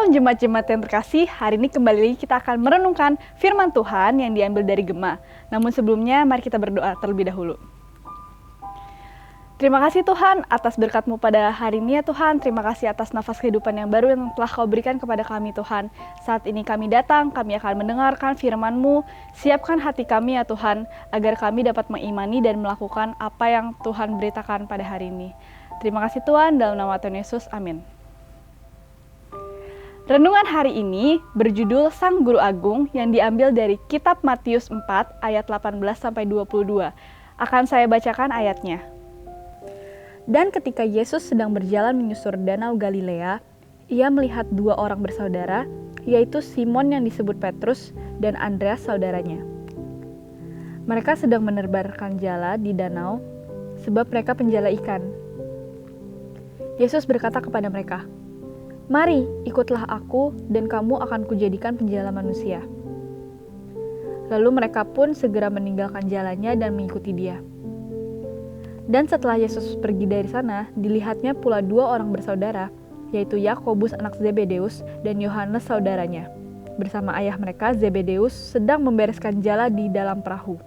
Shalom jemaat-jemaat yang terkasih, hari ini kembali lagi kita akan merenungkan firman Tuhan yang diambil dari Gema. Namun sebelumnya, mari kita berdoa terlebih dahulu. Terima kasih Tuhan atas berkat-Mu pada hari ini ya Tuhan. Terima kasih atas nafas kehidupan yang baru yang telah Kau berikan kepada kami Tuhan. Saat ini kami datang, kami akan mendengarkan firman-Mu. Siapkan hati kami ya Tuhan, agar kami dapat mengimani dan melakukan apa yang Tuhan beritakan pada hari ini. Terima kasih Tuhan, dalam nama Tuhan Yesus, amin. Renungan hari ini berjudul Sang Guru Agung yang diambil dari kitab Matius 4 ayat 18-22. Akan saya bacakan ayatnya. Dan ketika Yesus sedang berjalan menyusur danau Galilea, ia melihat dua orang bersaudara, yaitu Simon yang disebut Petrus dan Andreas saudaranya. Mereka sedang menebarkan jala di danau, sebab mereka penjala ikan. Yesus berkata kepada mereka, "Mari, ikutlah aku, dan kamu akan kujadikan penjala manusia." Lalu mereka pun segera meninggalkan jalannya dan mengikuti dia. Dan setelah Yesus pergi dari sana, dilihatnya pula dua orang bersaudara, yaitu Yakobus anak Zebedeus dan Yohanes saudaranya. Bersama ayah mereka, Zebedeus, sedang membereskan jala di dalam perahu.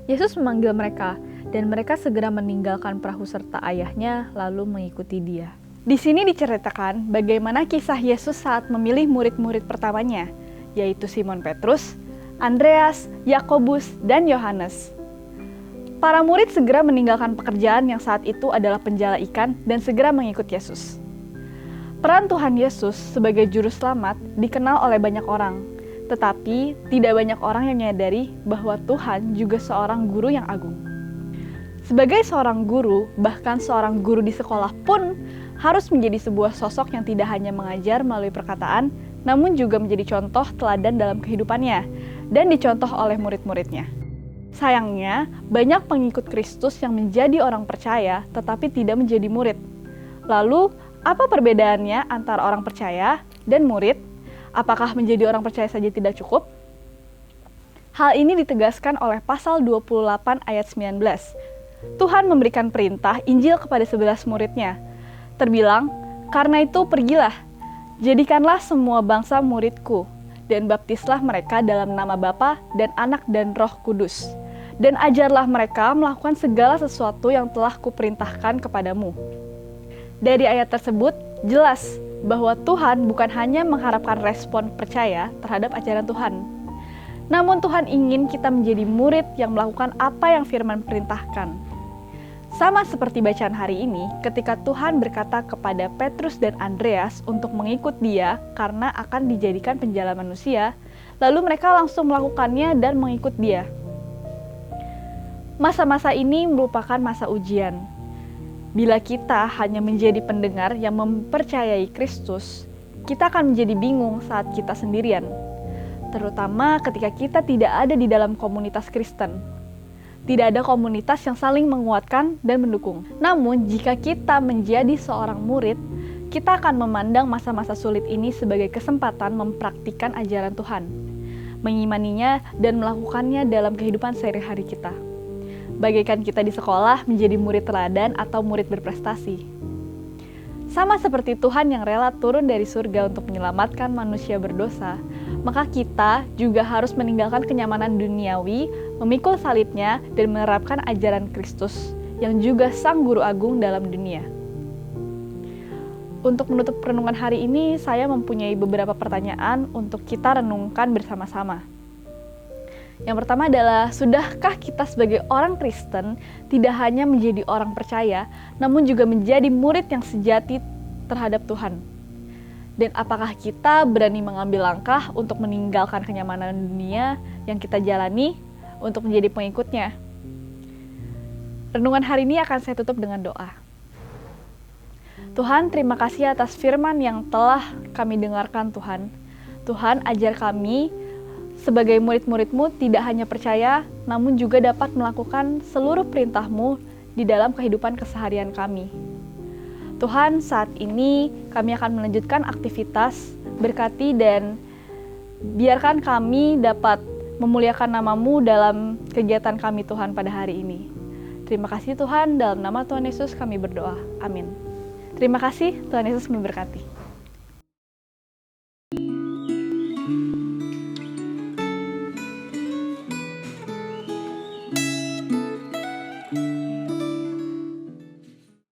Yesus memanggil mereka, dan mereka segera meninggalkan perahu serta ayahnya, lalu mengikuti dia. Di sini diceritakan bagaimana kisah Yesus saat memilih murid-murid pertamanya, yaitu Simon Petrus, Andreas, Yakobus, dan Yohanes. Para murid segera meninggalkan pekerjaan yang saat itu adalah penjala ikan dan segera mengikut Yesus. Peran Tuhan Yesus sebagai juru selamat dikenal oleh banyak orang, tetapi tidak banyak orang yang menyadari bahwa Tuhan juga seorang guru yang agung. Sebagai seorang guru, bahkan seorang guru di sekolah pun harus menjadi sebuah sosok yang tidak hanya mengajar melalui perkataan, namun juga menjadi contoh teladan dalam kehidupannya dan dicontoh oleh murid-muridnya. Sayangnya, banyak pengikut Kristus yang menjadi orang percaya tetapi tidak menjadi murid. Lalu, apa perbedaannya antara orang percaya dan murid? Apakah menjadi orang percaya saja tidak cukup? Hal ini ditegaskan oleh pasal 28 ayat 19. Tuhan memberikan perintah Injil kepada 11 muridnya. Terbilang, "Karena itu pergilah, jadikanlah semua bangsa muridku, dan baptislah mereka dalam nama Bapa dan Anak dan Roh Kudus, dan ajarlah mereka melakukan segala sesuatu yang telah kuperintahkan kepadamu." Dari ayat tersebut, jelas bahwa Tuhan bukan hanya mengharapkan respon percaya terhadap ajaran Tuhan. Namun Tuhan ingin kita menjadi murid yang melakukan apa yang firman perintahkan. Sama seperti bacaan hari ini, ketika Tuhan berkata kepada Petrus dan Andreas untuk mengikut dia karena akan dijadikan penjala manusia, lalu mereka langsung melakukannya dan mengikut dia. Masa-masa ini merupakan masa ujian. Bila kita hanya menjadi pendengar yang mempercayai Kristus, kita akan menjadi bingung saat kita sendirian, terutama ketika kita tidak ada di dalam komunitas Kristen. Tidak ada komunitas yang saling menguatkan dan mendukung. Namun, jika kita menjadi seorang murid, kita akan memandang masa-masa sulit ini sebagai kesempatan mempraktikkan ajaran Tuhan, mengimaninya dan melakukannya dalam kehidupan sehari-hari kita. Bagaikan kita di sekolah menjadi murid teladan atau murid berprestasi. Sama seperti Tuhan yang rela turun dari surga untuk menyelamatkan manusia berdosa, maka kita juga harus meninggalkan kenyamanan duniawi, memikul salibnya, dan menerapkan ajaran Kristus yang juga Sang Guru Agung dalam dunia. Untuk menutup renungan hari ini, saya mempunyai beberapa pertanyaan untuk kita renungkan bersama-sama. Yang pertama adalah, sudahkah kita sebagai orang Kristen tidak hanya menjadi orang percaya, namun juga menjadi murid yang sejati terhadap Tuhan? Dan apakah kita berani mengambil langkah untuk meninggalkan kenyamanan dunia yang kita jalani untuk menjadi pengikutnya? Renungan hari ini akan saya tutup dengan doa. Tuhan, terima kasih atas firman yang telah kami dengarkan Tuhan. Tuhan, ajar kami sebagai murid-murid-Mu tidak hanya percaya, namun juga dapat melakukan seluruh perintah-Mu di dalam kehidupan keseharian kami. Tuhan, saat ini kami akan melanjutkan aktivitas, berkati dan biarkan kami dapat memuliakan nama-Mu dalam kegiatan kami Tuhan pada hari ini. Terima kasih Tuhan, dalam nama Tuhan Yesus kami berdoa. Amin. Terima kasih, Tuhan Yesus memberkati.